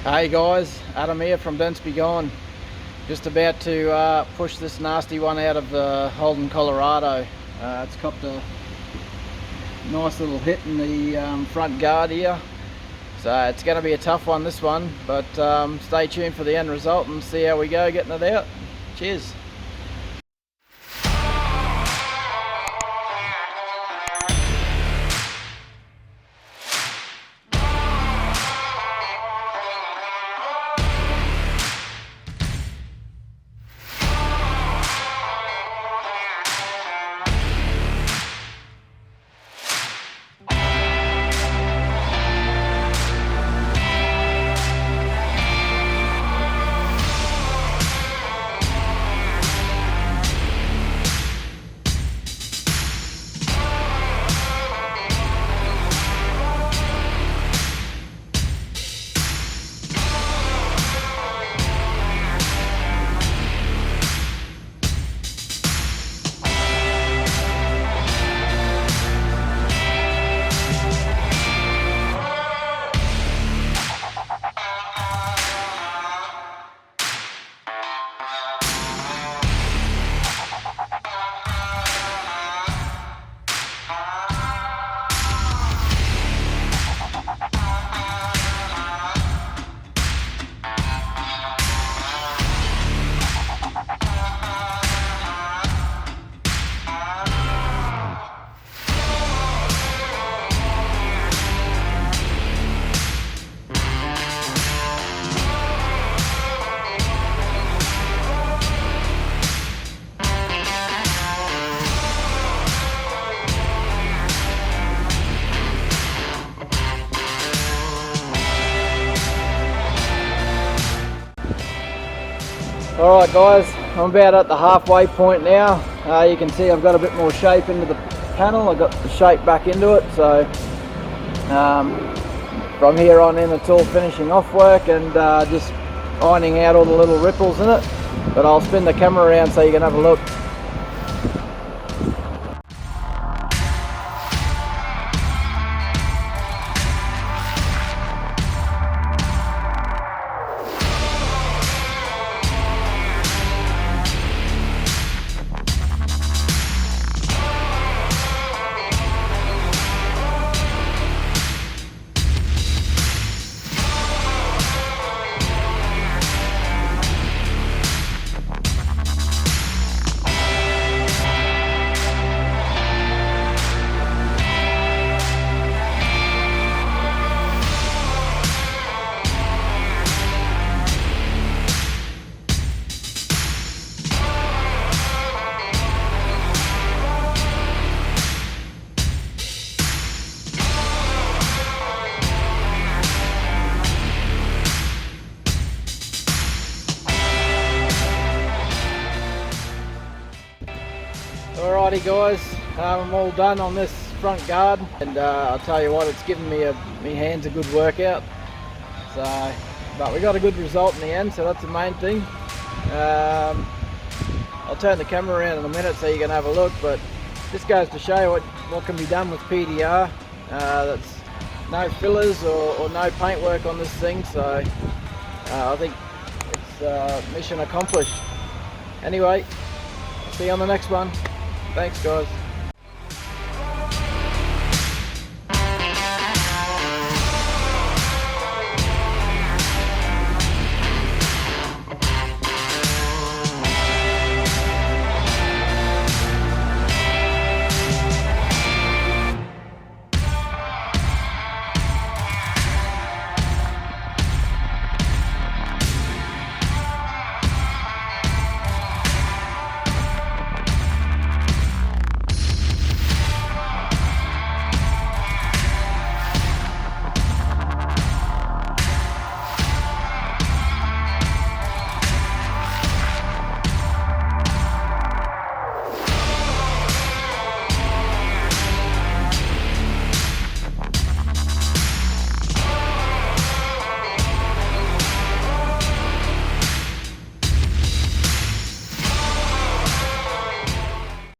Hey guys, Adam here from DENTS-B-GONE. Just about to push this nasty one out of the Holden Colorado. It's copped a nice little hit in the front guard here. So it's going to be a tough one, this one, but stay tuned for the end result and see how we go getting it out. Cheers. Alright guys, I'm about at the halfway point now. You can see I've got a bit more shape into the panel. I've got the shape back into it, so from here on in it's all finishing off work and just ironing out all the little ripples in it. But I'll spin the camera around so you can have a look. Alrighty guys, I'm all done on this front guard, and I'll tell you what, it's given me me hands a good workout. So, but we got a good result in the end, so that's the main thing. I'll turn the camera around in a minute so you can have a look, but this goes to show what can be done with PDR. That's no fillers or no paintwork on this thing, so I think it's mission accomplished. Anyway, see you on the next one. Thanks guys.